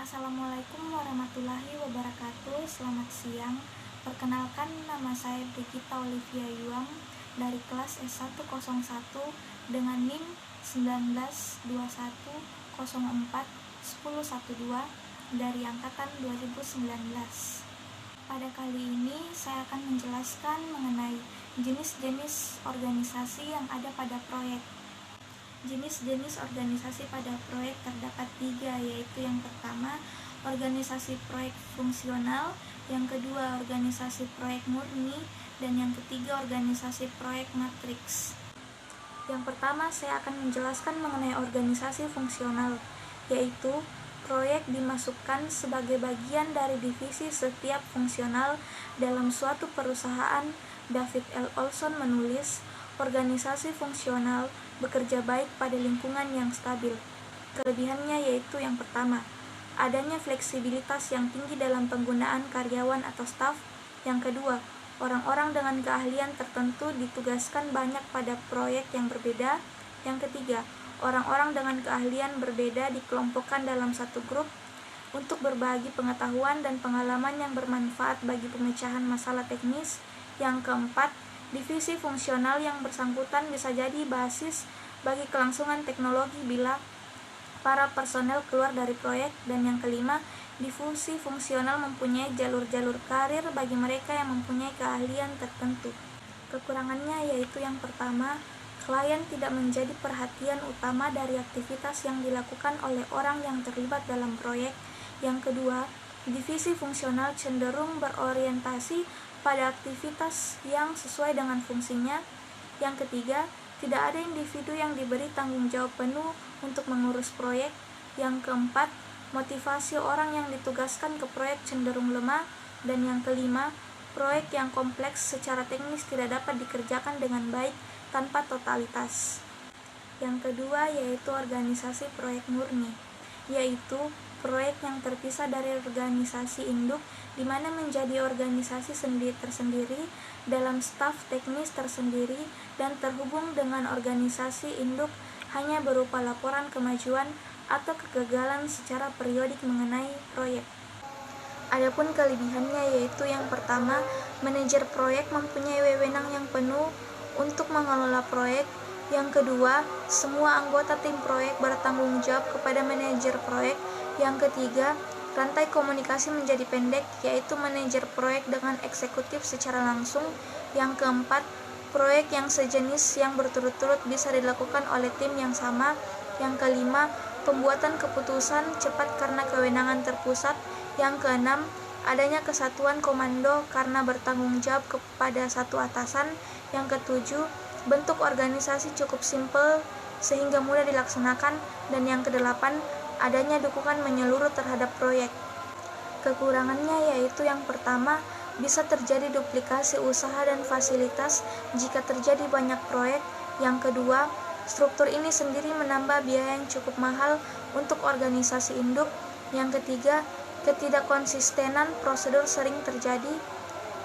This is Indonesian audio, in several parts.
Assalamualaikum warahmatullahi wabarakatuh. Selamat siang. Perkenalkan, nama saya Brigita Olivia Yuang dari kelas S101 dengan NIM 1921041012 dari angkatan 2019. Pada kali ini saya akan menjelaskan mengenai jenis-jenis organisasi yang ada pada proyek. Jenis-jenis organisasi pada proyek terdapat 3, yaitu yang pertama, organisasi proyek fungsional, yang kedua, organisasi proyek murni, dan yang ketiga, organisasi proyek matriks. Yang pertama, saya akan menjelaskan mengenai organisasi fungsional, yaitu proyek dimasukkan sebagai bagian dari divisi setiap fungsional dalam suatu perusahaan. David L. Olson menulis, organisasi fungsional bekerja baik pada lingkungan yang stabil. Kelebihannya yaitu yang pertama, adanya fleksibilitas yang tinggi dalam penggunaan karyawan atau staf. Yang kedua, orang-orang dengan keahlian tertentu ditugaskan banyak pada proyek yang berbeda. Yang ketiga, orang-orang dengan keahlian berbeda dikelompokkan dalam satu grup untuk berbagi pengetahuan dan pengalaman yang bermanfaat bagi pemecahan masalah teknis. Yang keempat, divisi fungsional yang bersangkutan bisa jadi basis bagi kelangsungan teknologi bila para personel keluar dari proyek. Dan yang kelima, divisi fungsional mempunyai jalur-jalur karir bagi mereka yang mempunyai keahlian tertentu. Kekurangannya yaitu yang pertama, klien tidak menjadi perhatian utama dari aktivitas yang dilakukan oleh orang yang terlibat dalam proyek. Yang kedua, divisi fungsional cenderung berorientasi pada aktivitas yang sesuai dengan fungsinya. Yang ketiga, tidak ada individu yang diberi tanggung jawab penuh untuk mengurus proyek. Yang keempat, motivasi orang yang ditugaskan ke proyek cenderung lemah. Dan yang kelima, proyek yang kompleks secara teknis tidak dapat dikerjakan dengan baik tanpa totalitas. Yang kedua yaitu organisasi proyek murni, yaitu proyek yang terpisah dari organisasi induk, di mana menjadi organisasi tersendiri dalam staf teknis tersendiri dan terhubung dengan organisasi induk hanya berupa laporan kemajuan atau kegagalan secara periodik mengenai proyek. Adapun kelebihannya yaitu yang pertama, manajer proyek mempunyai wewenang yang penuh untuk mengelola proyek. Yang kedua, semua anggota tim proyek bertanggung jawab kepada manajer proyek. Yang ketiga, rantai komunikasi menjadi pendek, yaitu manajer proyek dengan eksekutif secara langsung. Yang keempat, proyek yang sejenis yang berturut-turut bisa dilakukan oleh tim yang sama. Yang kelima, pembuatan keputusan cepat karena kewenangan terpusat. Yang keenam, adanya kesatuan komando karena bertanggung jawab kepada satu atasan. Yang ketujuh, bentuk organisasi cukup simpel sehingga mudah dilaksanakan. Dan yang kedelapan, adanya dukungan menyeluruh terhadap proyek. Kekurangannya yaitu yang pertama, bisa terjadi duplikasi usaha dan fasilitas jika terjadi banyak proyek. Yang kedua, struktur ini sendiri menambah biaya yang cukup mahal untuk organisasi induk. Yang ketiga, ketidakkonsistenan prosedur sering terjadi.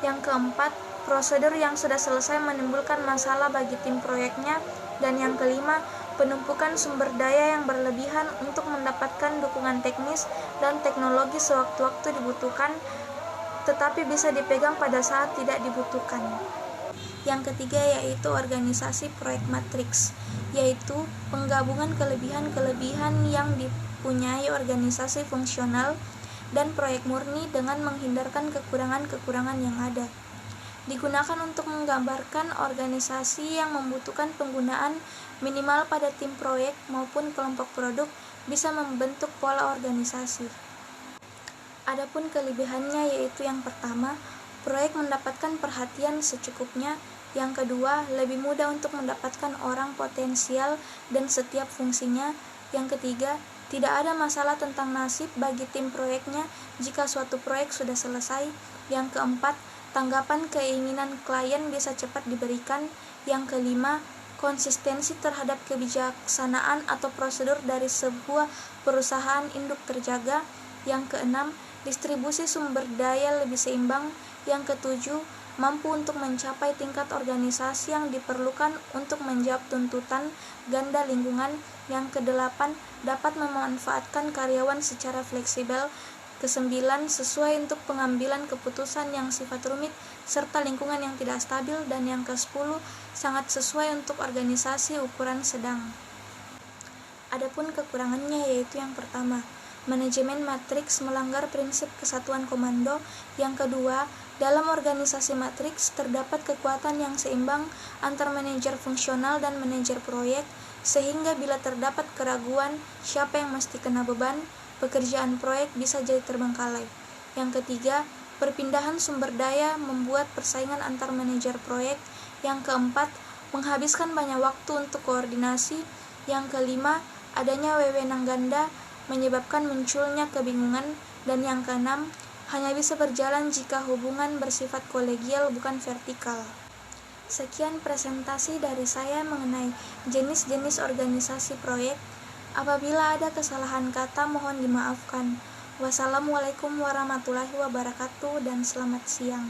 Yang keempat, prosedur yang sudah selesai menimbulkan masalah bagi tim proyeknya. Dan yang kelima, penumpukan sumber daya yang berlebihan untuk mendapatkan dukungan teknis dan teknologi sewaktu-waktu dibutuhkan, tetapi bisa dipegang pada saat tidak dibutuhkan. Yang ketiga yaitu organisasi proyek matriks, yaitu penggabungan kelebihan-kelebihan yang dipunyai organisasi fungsional dan proyek murni dengan menghindarkan kekurangan-kekurangan yang ada. Digunakan untuk menggambarkan organisasi yang membutuhkan penggunaan minimal pada tim proyek maupun kelompok produk bisa membentuk pola organisasi. Adapun kelebihannya yaitu yang pertama, proyek mendapatkan perhatian secukupnya. Yang kedua, lebih mudah untuk mendapatkan orang potensial dan setiap fungsinya. Yang ketiga, tidak ada masalah tentang nasib bagi tim proyeknya jika suatu proyek sudah selesai. Yang keempat, tanggapan keinginan klien bisa cepat diberikan. Yang kelima, konsistensi terhadap kebijaksanaan atau prosedur dari sebuah perusahaan induk terjaga. Yang keenam, distribusi sumber daya lebih seimbang. Yang ketujuh, mampu untuk mencapai tingkat organisasi yang diperlukan untuk menjawab tuntutan ganda lingkungan. Yang kedelapan, dapat memanfaatkan karyawan secara fleksibel. Kesembilan, sesuai untuk pengambilan keputusan yang sifat rumit serta lingkungan yang tidak stabil. Dan yang ke-10, sangat sesuai untuk organisasi ukuran sedang. Adapun kekurangannya yaitu yang pertama, manajemen matriks melanggar prinsip kesatuan komando. Yang kedua, dalam organisasi matriks terdapat kekuatan yang seimbang antar manajer fungsional dan manajer proyek, sehingga bila terdapat keraguan siapa yang mesti kena beban, pekerjaan proyek bisa jadi terbengkalai. Yang ketiga, perpindahan sumber daya membuat persaingan antar manajer proyek. Yang keempat, menghabiskan banyak waktu untuk koordinasi. Yang kelima, adanya wewenang ganda menyebabkan munculnya kebingungan. Dan yang keenam, hanya bisa berjalan jika hubungan bersifat kolegial bukan vertikal. Sekian presentasi dari saya mengenai jenis-jenis organisasi proyek. Apabila ada kesalahan kata mohon dimaafkan. Wassalamualaikum warahmatullahi wabarakatuh dan selamat siang.